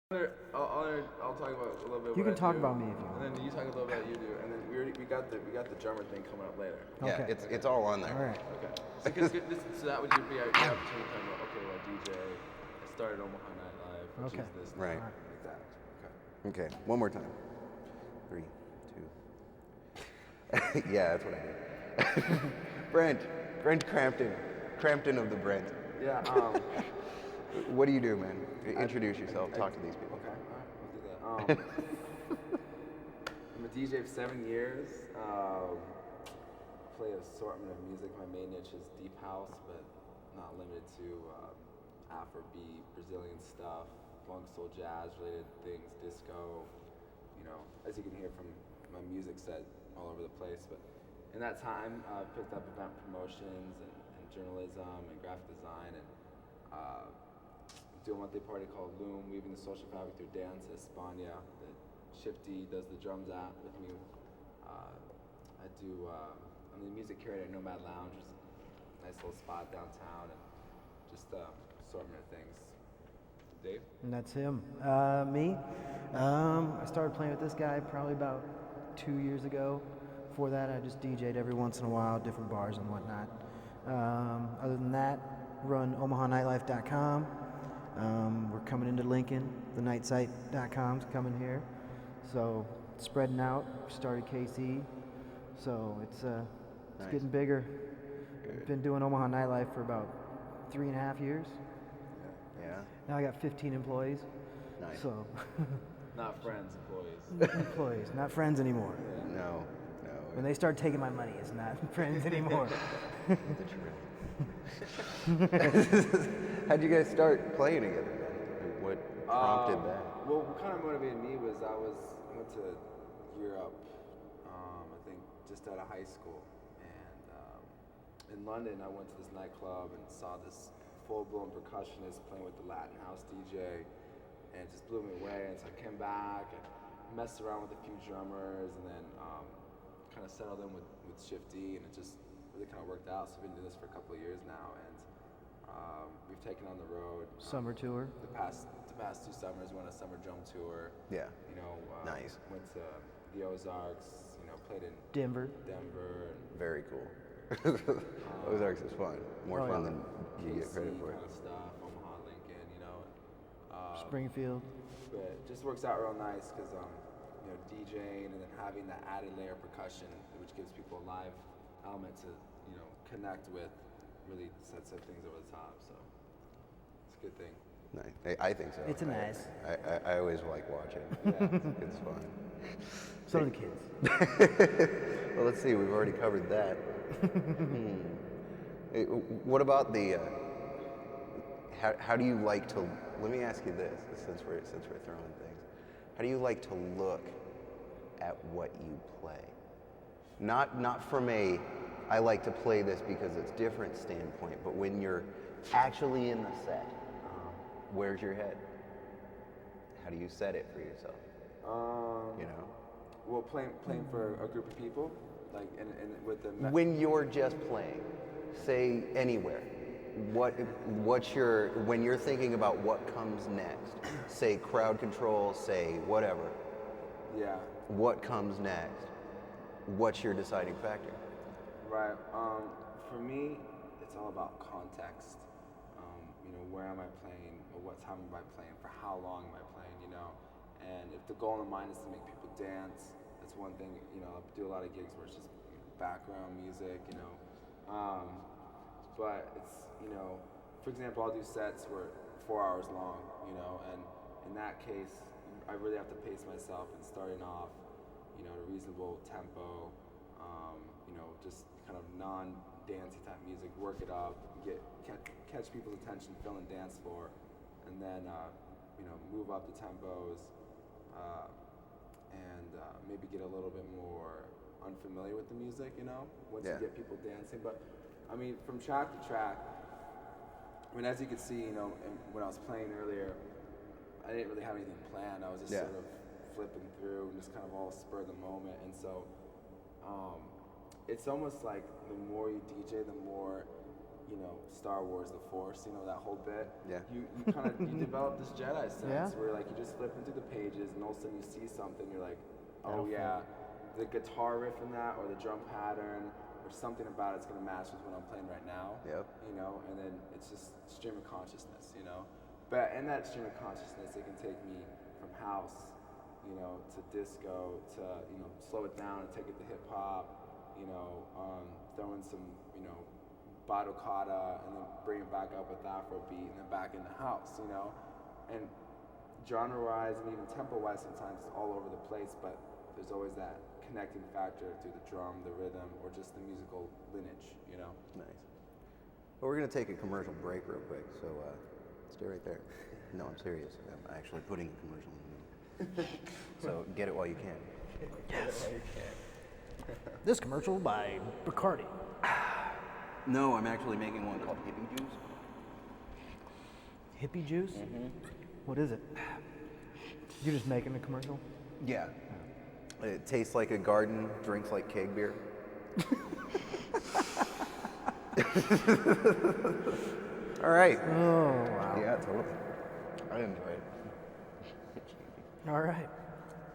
I'll talk about a little bit. You what can I talk do, about me if you want. and then you talk a little bit about you do, and then we got the drummer thing coming up later. Yeah, Okay. it's all on there. All right. Okay. So that would be our opportunity to talk about, okay, well, DJ, I started Omaha Nightlife, which Okay. is this Right. now, like that. Okay. Okay, one more time. 3, 2. Yeah, that's what I did. Brent Crampton of the Brent. Yeah. What do you do, man? Introduce yourself. Talk to these people. Okay. All right. We'll do that. I'm a DJ for 7 years. Play an assortment of music. My main niche is deep house, but not limited to Afrobeat, Brazilian stuff, funk, soul, jazz related things, disco. You know, as you can hear from my music set, all over the place. But in that time, I picked up event promotions and journalism and graphic design and do a monthly party called Loom, Weaving the Social Fabric Through Dance at España that Shifty does the drums at with me. I'm the music curator at Nomad Lounge, which is a nice little spot downtown, and just assortment of things. Dave? And that's him. Me? I started playing with this guy probably about 2 years ago. Before that, I just DJ'd every once in a while, different bars and whatnot. Other than that, run OmahaNightlife.com. We're coming into Lincoln. The Nightsite.com's coming here. So spreading out. Started KC. So it's Nice. getting bigger. Good. Been doing Omaha Nightlife for about 3.5 years. Yeah. Now I got 15 employees. Nice. So Not friends, employees. employees, not friends anymore. No. When they start taking my money, it's not friends anymore. The truth. How'd you guys start playing together? Like, what prompted that? Well, what kind of motivated me was I went to Europe, I think just out of high school, and in London I went to this nightclub and saw this full-blown percussionist playing with the Latin house DJ, and it just blew me away. And so I came back and messed around with a few drummers, and then kind of settled in with Shifty, and it just really kind of worked out. So I've been doing this for a couple of years now, and we've taken on the road. Summer tour. The past 2 summers, we went on a summer drum tour. Yeah. You know, Nice. went to the Ozarks. You know, played in Denver. and Very cool. Ozarks is fun. More Oh, fun yeah. than you get credit KC for. kind of stuff. Omaha, Lincoln. You know, Springfield. but it just works out real nice because you know, DJing and then having that added layer of percussion, which gives people a live element to, you know, connect with, really sets up things over the top. So it's a good thing. Nice. I think so. It's a nice. I always like watching. Yeah. It's fun. So do the kids. Well, let's see. We've already covered that. What about the? How do you like to? Let me ask you this, since we're throwing things. How do you like to look at what you play? Not from a I like to play this because it's different standpoint, but when you're actually in the set, where's your head? How do you set it for yourself? You know. Well, playing for a group of people, like and with the When you're just playing, say anywhere, what's your, when you're thinking about what comes next, say crowd control, say whatever, yeah. what comes next, what's your deciding factor? Right. For me, it's all about context. You know, where am I playing, or what time am I playing, for how long am I playing, you know? And if the goal in mind is to make people dance, that's one thing, you know, I do a lot of gigs where it's just background music, you know. But it's, you know, for example, I'll do sets where 4 hours long, you know, and in that case, I really have to pace myself and starting off, you know, at a reasonable tempo, you know, just kind of non-dancey type music, work it up, catch people's attention, fill in dance floor, and then, you know, move up the tempos, and maybe get a little bit more unfamiliar with the music, you know, once you get people dancing. But I mean, from track to track, I mean, as you can see, you know, when I was playing earlier, I didn't really have anything planned. I was just sort of flipping through and just kind of all spur of the moment. And so it's almost like the more you DJ, the more Star Wars, the Force, that whole bit. Yeah. You kind of you develop this Jedi sense Yeah. where like you just flip into the pages and all of a sudden you see something, you're like, oh That'll yeah, the guitar riff in that or the drum pattern or something about it's gonna match with what I'm playing right now. Yep. And then it's just stream of consciousness, But in that stream of consciousness, it can take me from house, to disco, to slow it down and take it to hip hop, throw in some, Badokata, and then bring it back up with Afrobeat, and then back in the house, And genre-wise and even tempo-wise, sometimes it's all over the place, but there's always that connecting factor through the drum, the rhythm, or just the musical lineage, Nice. Well, we're going to take a commercial break real quick, so stay right there. No, I'm serious. I'm actually putting a commercial in. So get it while you can. Yes. This commercial by Bacardi. No, I'm actually making one called Hippie Juice. Hippie juice? What is it? You're just making a commercial? Yeah. It tastes like a garden, drinks like keg beer. All right. Oh, wow. Yeah, totally. I enjoy it. All right.